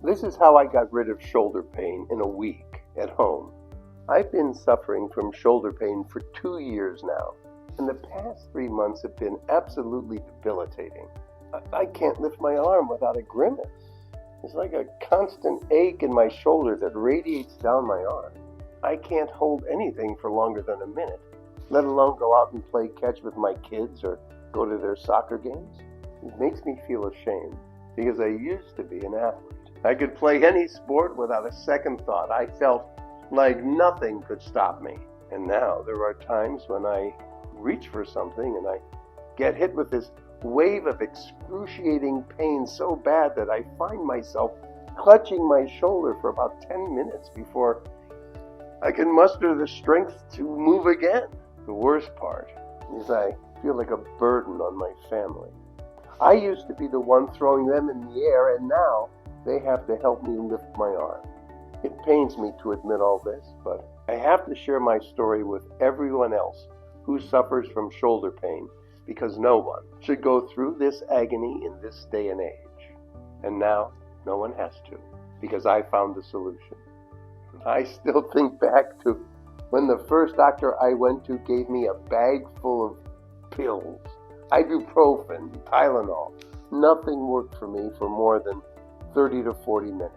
This is how I got rid of shoulder pain in a week at home. I've been suffering from shoulder pain for 2 years now, and the past 3 months have been absolutely debilitating. I can't lift my arm without a grimace. It's like a constant ache in my shoulder that radiates down my arm. I can't hold anything for longer than a minute, let alone go out and play catch with my kids or go to their soccer games. It makes me feel ashamed because I used to be an athlete. I could play any sport without a second thought. I felt like nothing could stop me. And now there are times when I reach for something and I get hit with this wave of excruciating pain so bad that I find myself clutching my shoulder for about 10 minutes before I can muster the strength to move again. The worst part is I feel like a burden on my family. I used to be the one throwing them in the air, and now they have to help me lift my arm. It pains me to admit all this, but I have to share my story with everyone else who suffers from shoulder pain, because no one should go through this agony in this day and age. And now, no one has to, because I found the solution. I still think back to when the first doctor I went to gave me a bag full of pills, ibuprofen, Tylenol. Nothing worked for me for more than 30 to 40 minutes.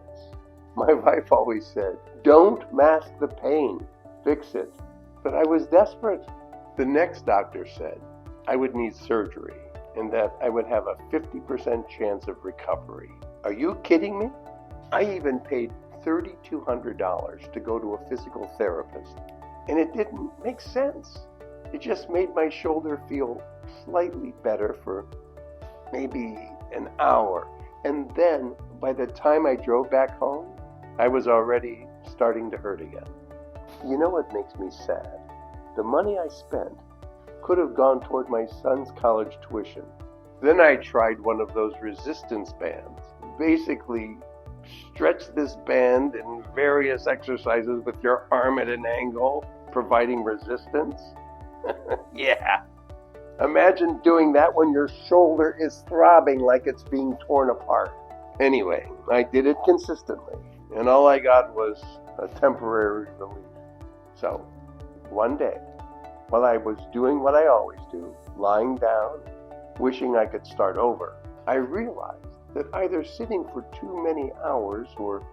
My wife always said, "Don't mask the pain, fix it." But I was desperate. The next doctor said I would need surgery and that I would have a 50% chance of recovery. Are you kidding me? I even paid $3,200 to go to a physical therapist, and it didn't make sense. It just made my shoulder feel slightly better for maybe an hour, and then by the time I drove back home, I was already starting to hurt again. You know what makes me sad? The money I spent could have gone toward my son's college tuition. Then I tried one of those resistance bands. Basically, stretch this band in various exercises with your arm at an angle, providing resistance. Yeah. Imagine doing that when your shoulder is throbbing like it's being torn apart. Anyway, I did it consistently, and all I got was a temporary relief. So, one day, while I was doing what I always do, lying down, wishing I could start over, I realized that either sitting for too many hours or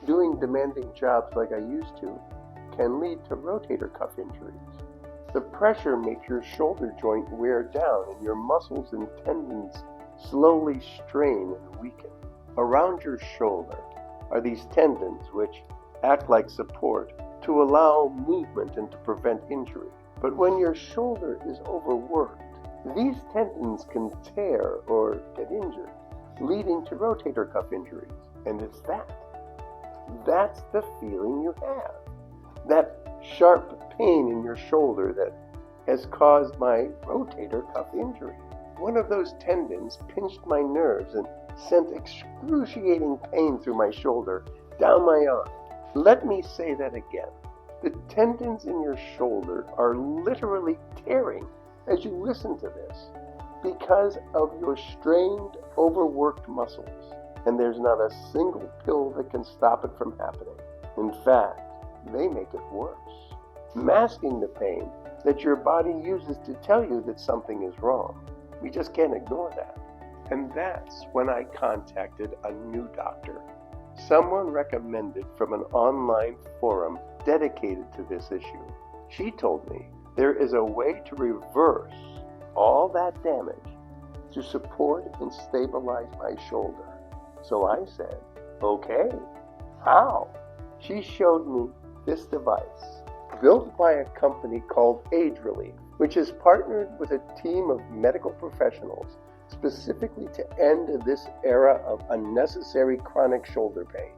doing demanding jobs like I used to can lead to rotator cuff injuries. The pressure makes your shoulder joint wear down and your muscles and tendons slowly strain and weaken. Around your shoulder are these tendons which act like support to allow movement and to prevent injury. But when your shoulder is overworked, these tendons can tear or get injured, leading to rotator cuff injuries. And it's that's the feeling you have. That sharp pain in your shoulder that has caused my rotator cuff injury. One of those tendons pinched my nerves and sent excruciating pain through my shoulder, down my arm. Let me say that again. The tendons in your shoulder are literally tearing as you listen to this because of your strained, overworked muscles. And there's not a single pill that can stop it from happening. In fact, they make it worse, masking the pain that your body uses to tell you that something is wrong. We just can't ignore that. And that's when I contacted a new doctor, someone recommended from an online forum dedicated to this issue. She told me there is a way to reverse all that damage to support and stabilize my shoulder. So I said, okay, how? She showed me this device, built by a company called AgeRelief, which has partnered with a team of medical professionals specifically to end this era of unnecessary chronic shoulder pain.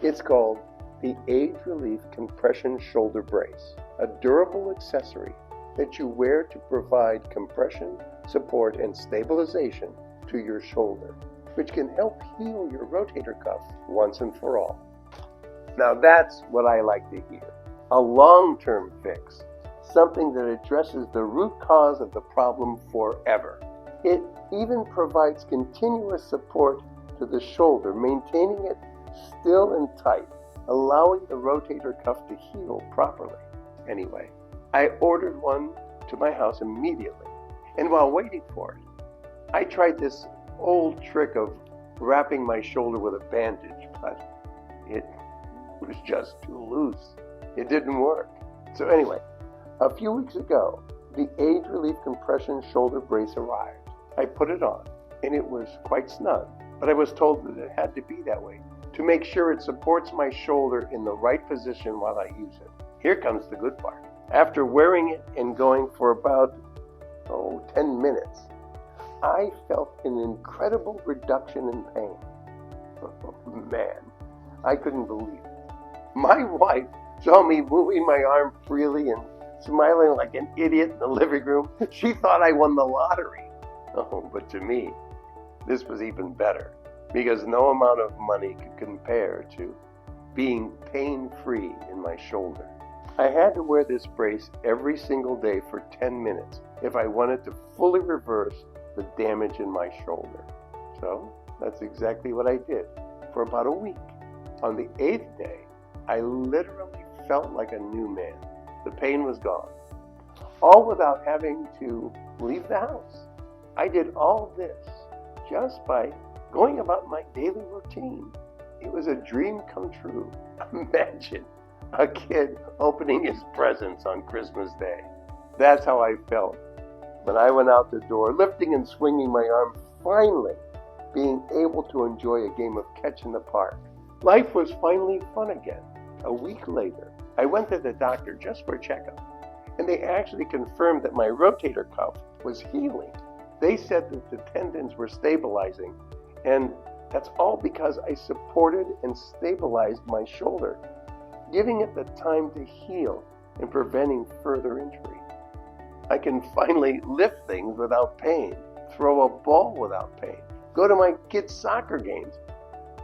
It's called the AgeRelief Compression Shoulder Brace, a durable accessory that you wear to provide compression, support, and stabilization to your shoulder, which can help heal your rotator cuff once and for all. Now that's what I like to hear. A long-term fix, something that addresses the root cause of the problem forever. It even provides continuous support to the shoulder, maintaining it still and tight, allowing the rotator cuff to heal properly. Anyway, I ordered one to my house immediately, and while waiting for it, I tried this old trick of wrapping my shoulder with a bandage, but it was just too loose. It didn't work. So anyway, a few weeks ago, the AgeRelief compression shoulder brace arrived. I put it on, and it was quite snug, but I was told that it had to be that way to make sure it supports my shoulder in the right position while I use it. Here comes the good part. After wearing it and going for about 10 minutes, I felt an incredible reduction in pain. Man, I couldn't believe it. My wife saw me moving my arm freely and smiling like an idiot in the living room. She thought I won the lottery. Oh, but to me, this was even better, because no amount of money could compare to being pain-free in my shoulder. I had to wear this brace every single day for 10 minutes if I wanted to fully reverse the damage in my shoulder. So that's exactly what I did for about a week. On the 8th day, I literally felt like a new man. The pain was gone, all without having to leave the house. I did all this just by going about my daily routine. It was a dream come true. Imagine a kid opening his presents on Christmas Day. That's how I felt when I went out the door, lifting and swinging my arm, finally being able to enjoy a game of catch in the park. Life was finally fun again. A week later, I went to the doctor just for a checkup, and they actually confirmed that my rotator cuff was healing. They said that the tendons were stabilizing, and that's all because I supported and stabilized my shoulder, giving it the time to heal and preventing further injury. I can finally lift things without pain, throw a ball without pain, go to my kids' soccer games,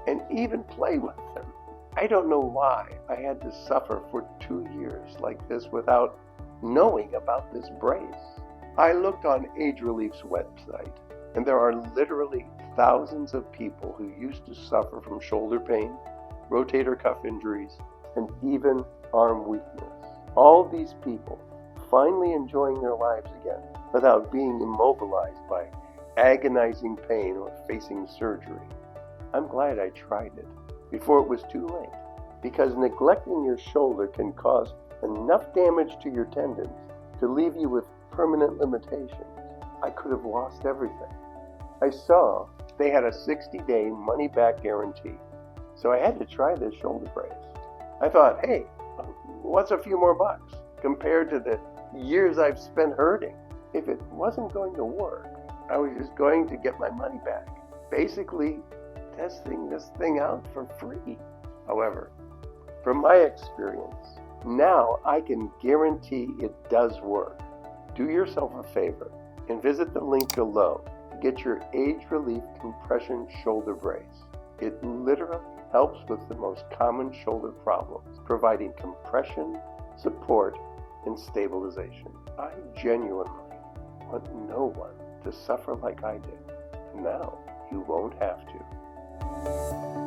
and even play with them. I don't know why I had to suffer for 2 years like this without knowing about this brace. I looked on AgeRelief's website, and there are literally thousands of people who used to suffer from shoulder pain, rotator cuff injuries, and even arm weakness. All these people finally enjoying their lives again without being immobilized by agonizing pain or facing surgery. I'm glad I tried it before it was too late, because neglecting your shoulder can cause enough damage to your tendons to leave you with permanent limitations. I could have lost everything. I saw they had a 60-day money-back guarantee, so I had to try this shoulder brace. I thought, hey, what's a few more bucks compared to the years I've spent hurting? If it wasn't going to work, I was just going to get my money back, basically testing this thing out for free. However, from my experience, now I can guarantee it does work. Do yourself a favor and visit the link below to get your AgeRelief compression shoulder brace. It literally helps with the most common shoulder problems, providing compression, support, and stabilization. I genuinely want no one to suffer like I did. Now you won't have to.